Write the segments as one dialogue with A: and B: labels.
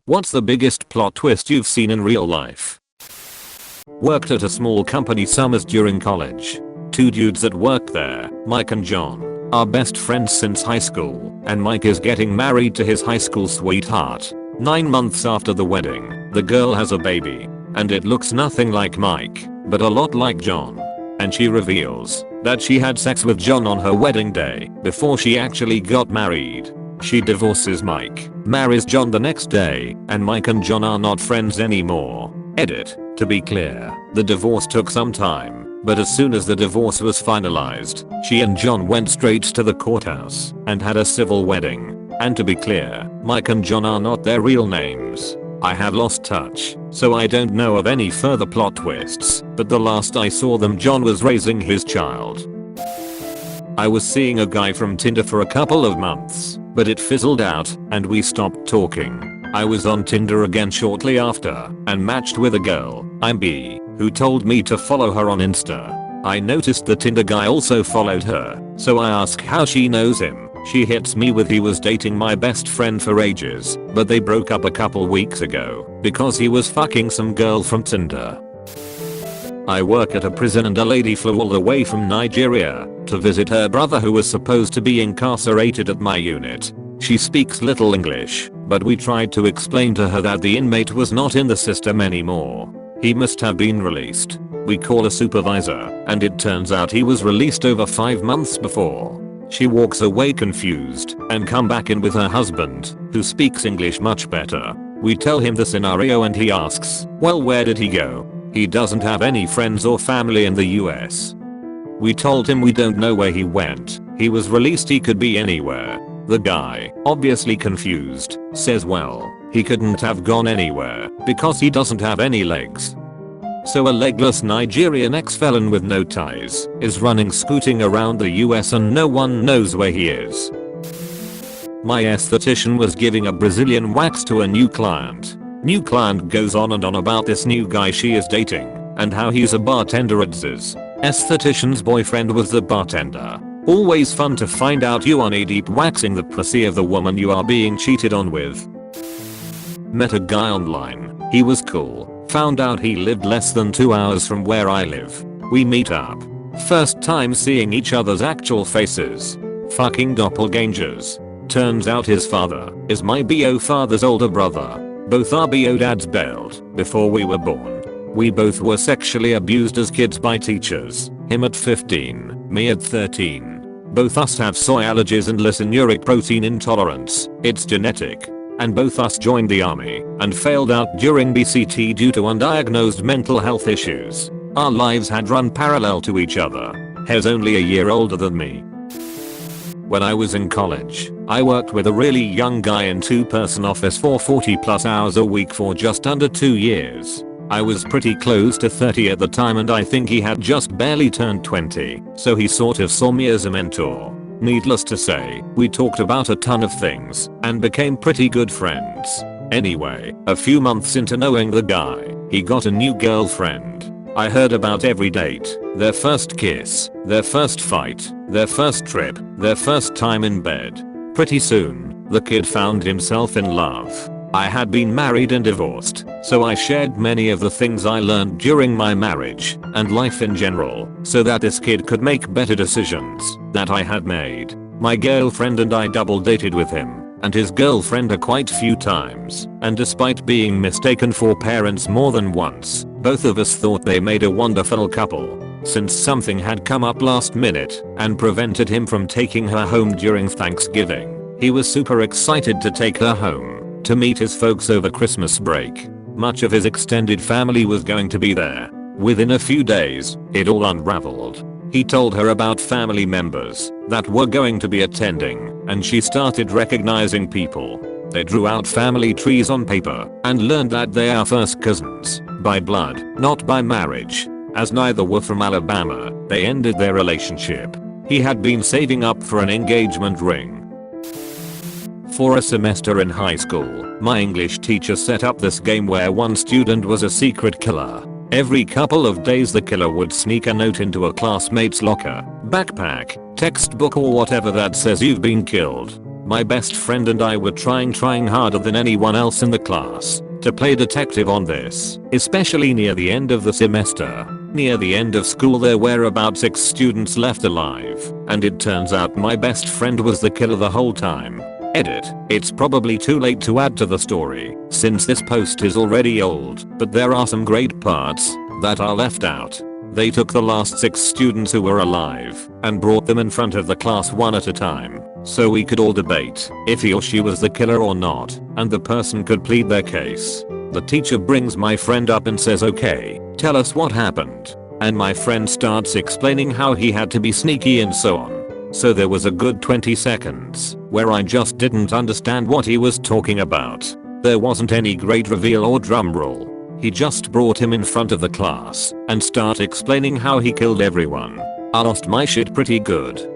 A: What's the biggest plot twist you've seen in real life? Worked at a small company summers during college. Two dudes that work there, Mike and John, are best friends since high school, and Mike is getting married to his high school sweetheart. 9 months after the wedding, the girl has a baby, and it looks nothing like Mike, but a lot like John. And she reveals that she had sex with John on her wedding day before she actually got married. She divorces Mike, marries John the next day, and Mike and John are not friends anymore. Edit. To be clear, the divorce took some time, but as soon as the divorce was finalized, she and John went straight to the courthouse and had a civil wedding. And to be clear, Mike and John are not their real names. I have lost touch, so I don't know of any further plot twists, but the last I saw them, John was raising his child. I was seeing a guy from Tinder for a couple of months, but it fizzled out and we stopped talking. I was on Tinder again shortly after and matched with a girl, I'm B, who told me to follow her on Insta. I noticed the Tinder guy also followed her, so I ask how she knows him. She hits me with he was dating my best friend for ages, but they broke up a couple weeks ago because he was fucking some girl from Tinder. I work at a prison and a lady flew all the way from Nigeria to visit her brother who was supposed to be incarcerated at my unit. She speaks little English, but we tried to explain to her that the inmate was not in the system anymore. He must have been released. We call a supervisor, and it turns out he was released over 5 months before. She walks away confused and come back in with her husband, who speaks English much better. We tell him the scenario and he asks, well, where did he go? He doesn't have any friends or family in the US. We told him we don't know where he went. He was released, he could be anywhere. The guy, obviously confused, says well, he couldn't have gone anywhere because he doesn't have any legs. So a legless Nigerian ex-felon with no ties is running scooting around the US and no one knows where he is. My aesthetician was giving a Brazilian wax to a new client. New client goes on and on about this new guy she is dating and how he's a bartender at Z's. Aesthetician's boyfriend was the bartender. Always fun to find out you are knee deep waxing the pussy of the woman you are being cheated on with. Met a guy online. He was cool. Found out he lived less than 2 hours from where I live. We meet up. First time seeing each other's actual faces. Fucking doppelgangers. Turns out his father is my BO father's older brother. Both our BO dads bailed before we were born. We both were sexually abused as kids by teachers. Him at 15, me at 13. Both us have soy allergies and lysinuric protein intolerance. It's genetic. And both us joined the army and failed out during BCT due to undiagnosed mental health issues. Our lives had run parallel to each other. He's only a year older than me. When I was in college, I worked with a really young guy in 2-person office for 40+ hours a week for just under 2 years. I was pretty close to 30 at the time and I think he had just barely turned 20, so he sort of saw me as a mentor. Needless to say, we talked about a ton of things and became pretty good friends. Anyway, a few months into knowing the guy, he got a new girlfriend. I heard about every date, their first kiss, their first fight, their first trip, their first time in bed. Pretty soon, the kid found himself in love. I had been married and divorced, so I shared many of the things I learned during my marriage and life in general, so that this kid could make better decisions that I had made. My girlfriend and I double dated with him and his girlfriend a quite few times, and despite being mistaken for parents more than once, both of us thought they made a wonderful couple. Since something had come up last minute and prevented him from taking her home during Thanksgiving, he was super excited to take her home to meet his folks over Christmas break. Much of his extended family was going to be there. Within a few days, it all unraveled. He told her about family members that were going to be attending, and she started recognizing people. They drew out family trees on paper and learned that they are first cousins by blood, not by marriage. As neither were from Alabama, they ended their relationship. He had been saving up for an engagement ring. For a semester in high school, my English teacher set up this game where one student was a secret killer. Every couple of days the killer would sneak a note into a classmate's locker, backpack, textbook or whatever that says you've been killed. My best friend and I were trying harder than anyone else in the class to play detective on this, especially near the end of the semester. Near the end of school there were about 6 students left alive, and it turns out my best friend was the killer the whole time. Edit. It's probably too late to add to the story, since this post is already old, but there are some great parts that are left out. They took the last 6 students who were alive and brought them in front of the class one at a time, so we could all debate if he or she was the killer or not, and the person could plead their case. The teacher brings my friend up and says, "Okay, tell us what happened." And my friend starts explaining how he had to be sneaky and so on. So there was a good 20 seconds where I just didn't understand what he was talking about. There wasn't any great reveal or drum roll. He just brought him in front of the class and started explaining how he killed everyone. I lost my shit pretty good.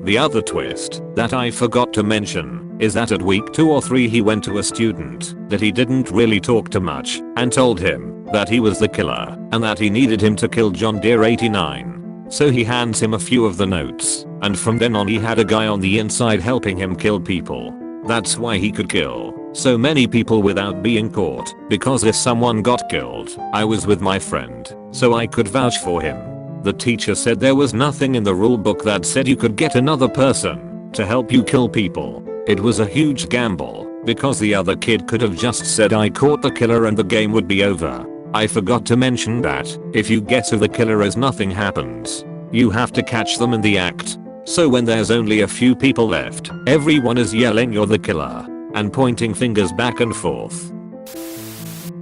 A: The other twist that I forgot to mention is that at week 2 or 3 he went to a student that he didn't really talk to much and told him that he was the killer and that he needed him to kill John Deere 89. So he hands him a few of the notes, and from then on he had a guy on the inside helping him kill people. That's why he could kill so many people without being caught, because if someone got killed, I was with my friend, so I could vouch for him. The teacher said there was nothing in the rule book that said you could get another person to help you kill people. It was a huge gamble, because the other kid could have just said I caught the killer and the game would be over. I forgot to mention that if you guess who the killer is, nothing happens. You have to catch them in the act. So when there's only a few people left, everyone is yelling "You're the killer" and pointing fingers back and forth.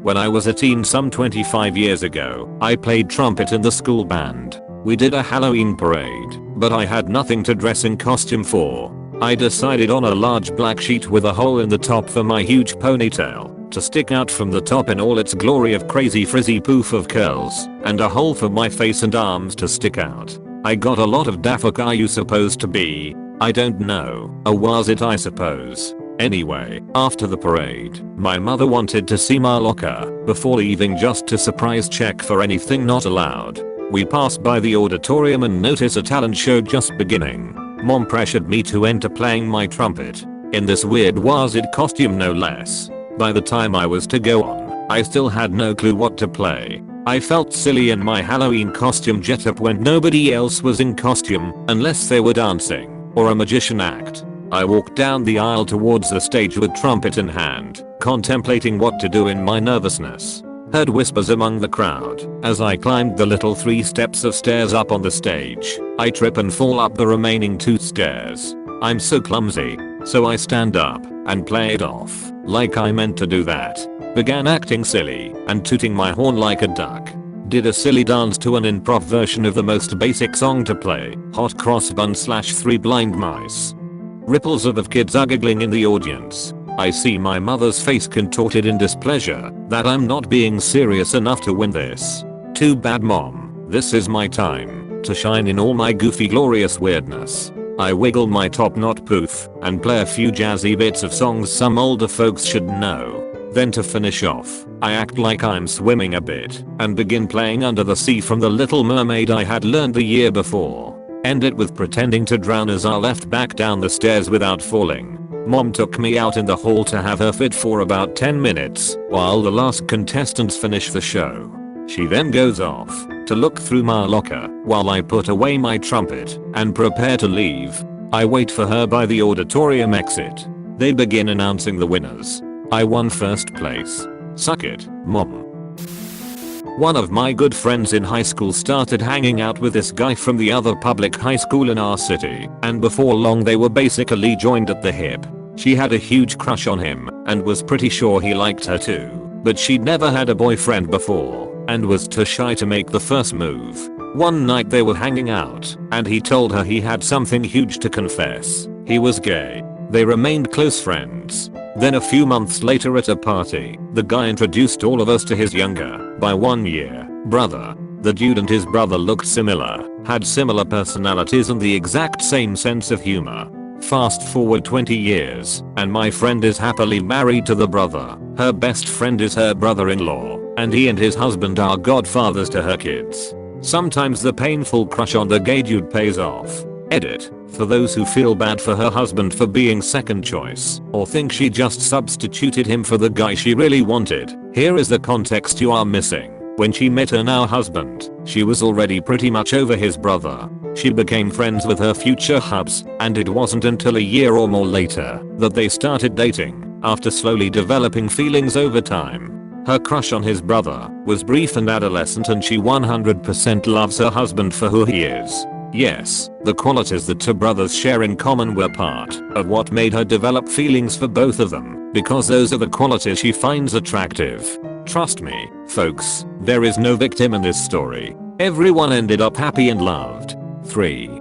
A: When I was a teen some 25 years ago, I played trumpet in the school band. We did a Halloween parade, but I had nothing to dress in costume for. I decided on a large black sheet with a hole in the top for my huge ponytail to stick out from the top in all its glory of crazy frizzy poof of curls, and a hole for my face and arms to stick out. I got a lot of "Daffy are you supposed to be?" I don't know, or was it I suppose? Anyway, after the parade, my mother wanted to see my locker before leaving just to surprise check for anything not allowed. We passed by the auditorium and noticed a talent show just beginning. Mom pressured me to enter playing my trumpet in this weird wazard costume no less. By the time I was to go on, I still had no clue what to play. I felt silly in my Halloween costume getup when nobody else was in costume unless they were dancing or a magician act. I walked down the aisle towards the stage with trumpet in hand, contemplating what to do in my nervousness. Heard whispers among the crowd as I climbed the little 3 steps of stairs up on the stage. I trip and fall up the remaining 2 stairs. I'm so clumsy, so I stand up and play it off like I meant to do that. Began acting silly and tooting my horn like a duck. Did a silly dance to an improv version of the most basic song to play, Hot Cross Bun / 3 Blind Mice. Ripples of kids are giggling in the audience. I see my mother's face contorted in displeasure that I'm not being serious enough to win this. Too bad, Mom. This is my time to shine in all my goofy glorious weirdness. I wiggle my top knot poof and play a few jazzy bits of songs some older folks should know. Then to finish off, I act like I'm swimming a bit and begin playing Under the Sea from The Little Mermaid I had learned the year before. End it with pretending to drown as I left back down the stairs without falling. Mom took me out in the hall to have her fit for about 10 minutes while the last contestants finish the show. She then goes off to look through my locker while I put away my trumpet and prepare to leave. I wait for her by the auditorium exit. They begin announcing the winners. I won first place. Suck it, Mom. One of my good friends in high school started hanging out with this guy from the other public high school in our city, and before long they were basically joined at the hip. She had a huge crush on him and was pretty sure he liked her too, but she'd never had a boyfriend before and was too shy to make the first move. One night they were hanging out and he told her he had something huge to confess. He was gay. They remained close friends. Then a few months later at a party, the guy introduced all of us to his younger, by 1 year, brother. The dude and his brother looked similar, had similar personalities and the exact same sense of humor. Fast forward 20 years, and my friend is happily married to the brother. Her best friend is her brother-in-law, and he and his husband are godfathers to her kids. Sometimes the painful crush on the gay dude pays off. Edit. For those who feel bad for her husband for being second choice or think she just substituted him for the guy she really wanted, here is the context you are missing. When she met her now husband, she was already pretty much over his brother. She became friends with her future hubs, and it wasn't until a year or more later that they started dating, after slowly developing feelings over time. Her crush on his brother was brief and adolescent, and she 100% loves her husband for who he is. Yes, the qualities that two brothers share in common were part of what made her develop feelings for both of them, because those are the qualities she finds attractive. Trust me, folks, there is no victim in this story. Everyone ended up happy and loved. 3.